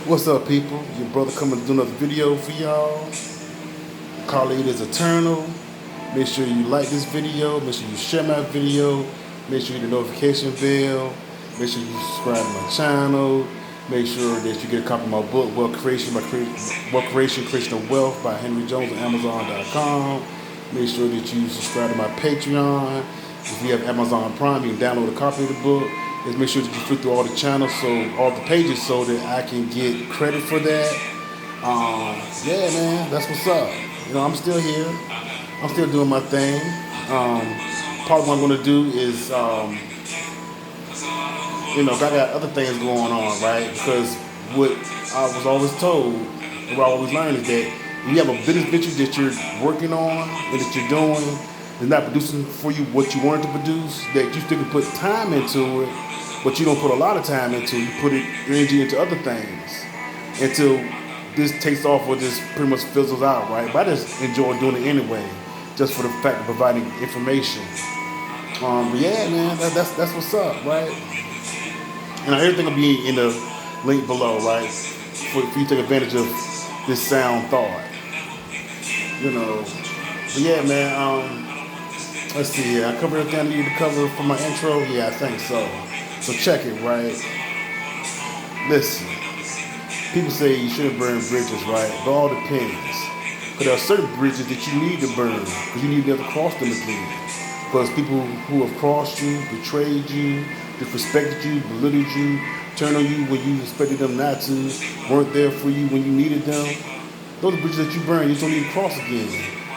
What's up, people? Your brother coming to do another video for y'all. Khalid is Eternal. Make sure you like this video. Make sure you share my video. Make sure you hit the notification bell. Make sure you subscribe to my channel. Make sure that you get a copy of my book, Wealth Creation, Creation of Wealth by Henry Jones on Amazon.com. Make sure that you subscribe to my Patreon. If you have Amazon Prime, you can download a copy of the book. Just make sure that you flip through all the channels, all the pages, so that I can get credit for that. Yeah, man, that's what's up. I'm still here. I'm still doing my thing. Part of what I'm going to do is, I got other things going on, right? Because what I was always told, and what I always learned is that if you have a business venture that you're working on and that you're doing, it's not producing for you what you wanted to produce, that you still can put time into it, but you don't put a lot of time into it. You put energy into other things until this takes off or this pretty much fizzles out, right? But I just enjoy doing it anyway, just for the fact of providing information. But yeah, man, that's what's up, right? And everything will be in the link below, right? For you to take advantage of this sound thought. But yeah, man, let's see here. I covered everything I needed to cover for my intro. Yeah, I think so. So check it, right? Listen, people say you shouldn't burn bridges, right? It all depends. But there are certain bridges that you need to burn because you need to never cross them again. Because people who have crossed you, betrayed you, disrespected you, belittled you, turned on you when you expected them not to, weren't there for you when you needed them, those are bridges that you burn. You just don't need to cross again.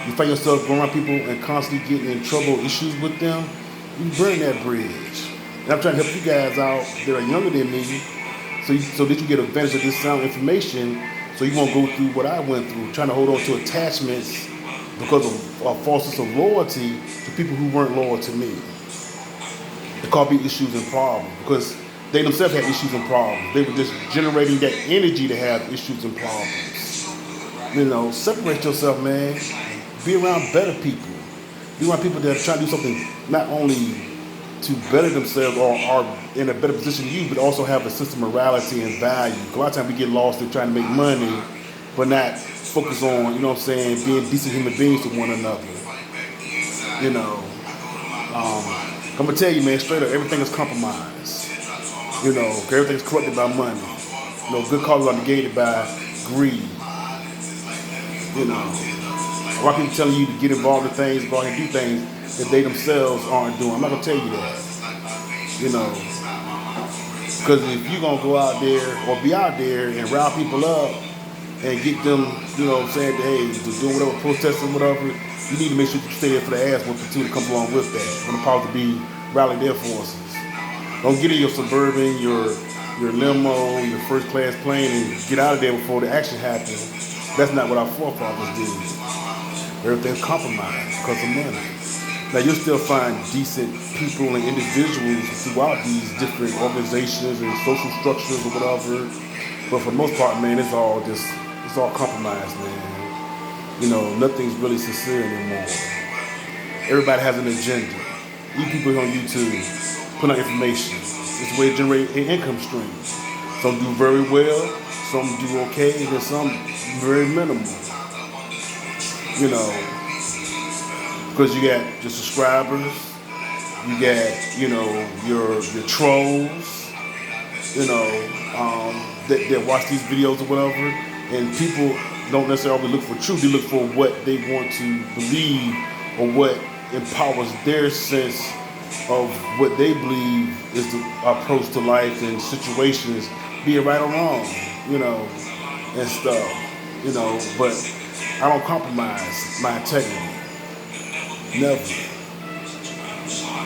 You find yourself going around people and constantly getting in trouble, issues with them, you burn that bridge. And I'm trying to help you guys out that are younger than me so that you get advantage of this sound information so you won't go through what I went through, trying to hold on to attachments because of a false sense of loyalty to people who weren't loyal to me. It called me issues and problems because they themselves had issues and problems. They were just generating that energy to have issues and problems. Separate yourself, man. Be around better people. Be around people that are trying to do something not only to better themselves or are in a better position than you, but also have a sense of morality and value. A lot of times we get lost in trying to make money, but not focus on, being decent human beings to one another. I'm going to tell you, man, straight up, everything is compromised. Everything is corrupted by money. Good causes are negated by greed. A lot of people telling you to get involved in things, go out and do things that they themselves aren't doing. I'm not going to tell you that. Because if you're going to go out there or be out there and rile people up and get them, saying that, hey, doing whatever, protesting, whatever, you need to make sure you stay there for the ass whooping too to come along with that. When the powers to be rally their forces. Don't get in your Suburban, your limo, your first class plane and get out of there before the action happens. That's not what our forefathers did. Everything's compromised because of money. Now you'll still find decent people and individuals throughout these different organizations and social structures or whatever. But for the most part, man, it's all compromised, man. Nothing's really sincere anymore. Everybody has an agenda. Even people on YouTube put out information. It's a way to generate an income stream. Some do very well, some do okay, and then some very minimal. Because you got your subscribers, you got, your trolls, that watch these videos or whatever, and people don't necessarily look for truth, they look for what they want to believe or what empowers their sense of what they believe is the approach to life and situations, be it right or wrong, and stuff, but I don't compromise my integrity. Never.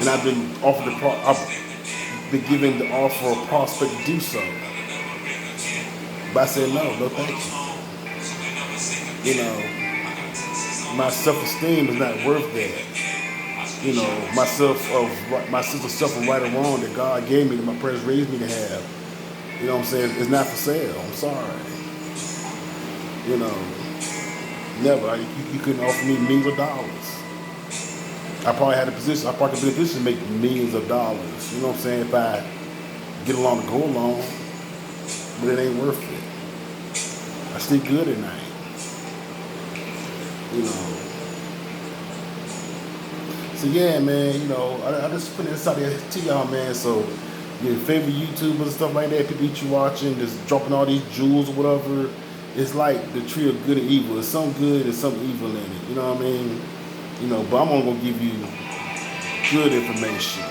And I've been given the offer of prospect to do so. But I said no thank you. My self-esteem is not worth that. My sense of self and right or wrong that God gave me, that my parents raised me to have. It's not for sale. I'm sorry. Never. You couldn't offer me millions of dollars. I probably had a position, could be in a position to make millions of dollars. If I get along to go along, but it ain't worth it. I sleep good at night. You know. So yeah, man, you know, I just put this out there to y'all, man. So your favorite YouTubers and stuff like that, people that you watching, just dropping all these jewels or whatever, it's like the tree of good and evil. There's some good and some evil in it. You know what I mean? You know, but I'm only gonna give you good information,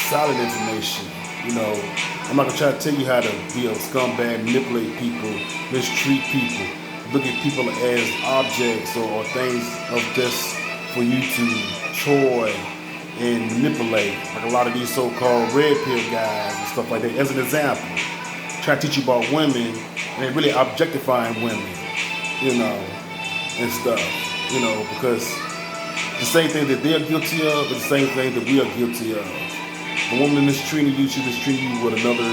solid information. You know, I'm not gonna try to tell you how to be a scumbag, manipulate people, mistreat people, look at people as objects or things of just for you to toy and manipulate, like a lot of these so-called red pill guys and stuff like that. As an example, trying to teach you about women and they really objectifying women, you know, and stuff, you know, because the same thing that they're guilty of is the same thing that we are guilty of. The woman mistreating you, she mistreating you with another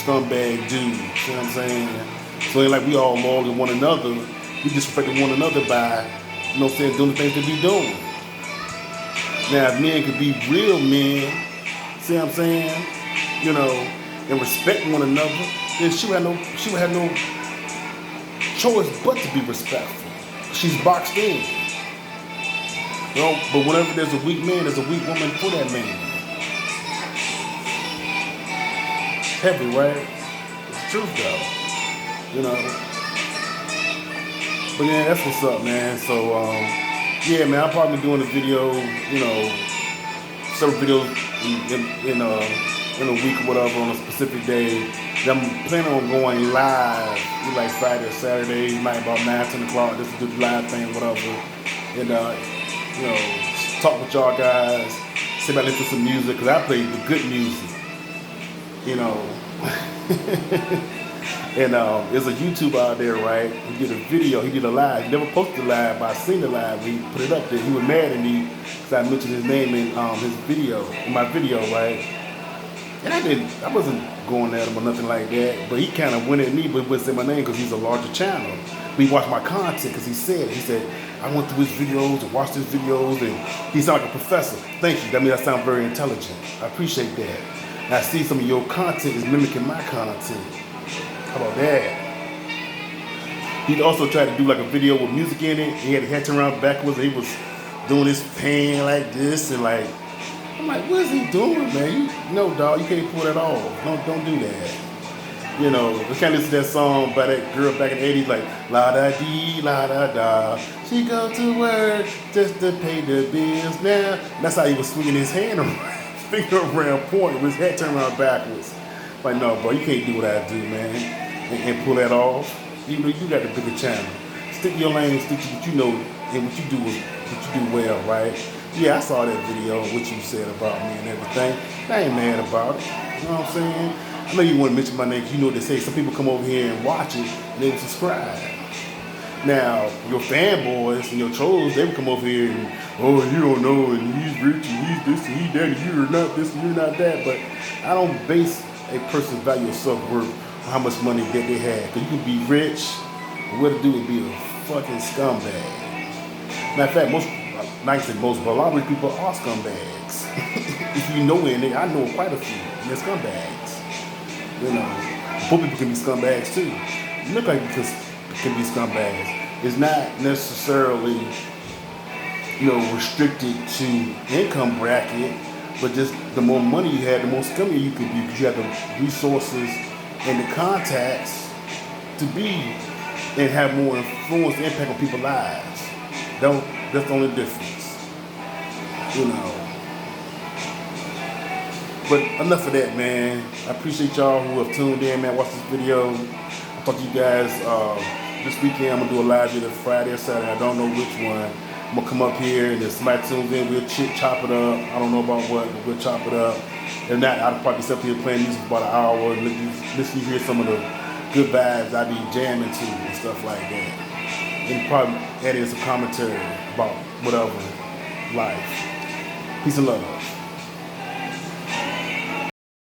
scumbag dude. See what I'm saying? So it ain't like we all loyal to one another. We disrespecting one another by, you know what I'm saying, doing the things that we doing. Now, if men could be real men, see what I'm saying, you know, and respect one another, then she would have no choice but to be respectful. She's boxed in. You know, but whenever there's a weak man, there's a weak woman for that man. Heavy, right? It's the truth, though. You know. But yeah, that's what's up, man. So, yeah, man, I'll probably be doing a video, you know, several videos in a week or whatever on a specific day. I'm planning on going live, like Friday or Saturday, night about 9, 10 o'clock, just to do the live thing, whatever. And, you know, talk with y'all guys, see about listening to some music, because I play the good music, you know. And there's a YouTuber out there, right? He did a video, he did a live. He never posted a live, but I seen the live. He put it up there. He was mad at me because I mentioned his name in his video, in my video, right? And I wasn't going at him or nothing like that. But he kind of went at me, but wouldn't say my name because he's a larger channel. But he watched my content because he said, I went through his videos and watched his videos, and he sounded like a professor. Thank you. That means I sound very intelligent. I appreciate that. And I see some of your content is mimicking my content. How about that? He also tried to do like a video with music in it. He had his head turned around backwards, and he was doing his pan like this, and like, I'm like, what is he doing, man? No, dog, you can't pull that off. Don't do that. You know, we kind of listen to that song by that girl back in the 80s, like, la da dee, la da da. She go to work just to pay the bills now. That's how he was swinging his hand around, finger around, pointing with his head turned around backwards. Like, no, bro, you can't do what I do, man, and pull that off. You know, you got the bigger channel. Stick to your lane, stick to what you know, and what you do well, right? Yeah, I saw that video, what you said about me and everything. I ain't mad about it. You know what I'm saying? I know you want to mention my name because you know what they say. Some people come over here and watch it and they will subscribe. Now, your fanboys and your trolls, they would come over here and, oh, you don't know, and he's rich and he's this and he's that, and you're not this and you're not that. But I don't base a person's value of self-worth on how much money that they have. Because you can be rich, and what to do is be a fucking scumbag. Matter of fact, not say most, but a lot of these people are scumbags. If you know any, I know quite a few, and they're scumbags. You know, poor people can be scumbags too. You look like you can be scumbags. It's not necessarily, you know, restricted to income bracket, but just the more money you have, the more scummy you could be because you have the resources and the contacts to be and have more influence and impact on people's lives. That's the only difference. You know. But enough of that, man. I appreciate y'all who have tuned in, man. Watch this video. I'll talk to you guys this weekend. I'm going to do a live either Friday or Saturday. I don't know which one. I'm going to come up here and if somebody tunes in, we'll chop it up. I don't know about what, but we'll chop it up. If not, I'll probably sit up here playing music for about an hour and listen to hear some of the good vibes I be jamming to and stuff like that. And probably add in some commentary about whatever life. Peace and love.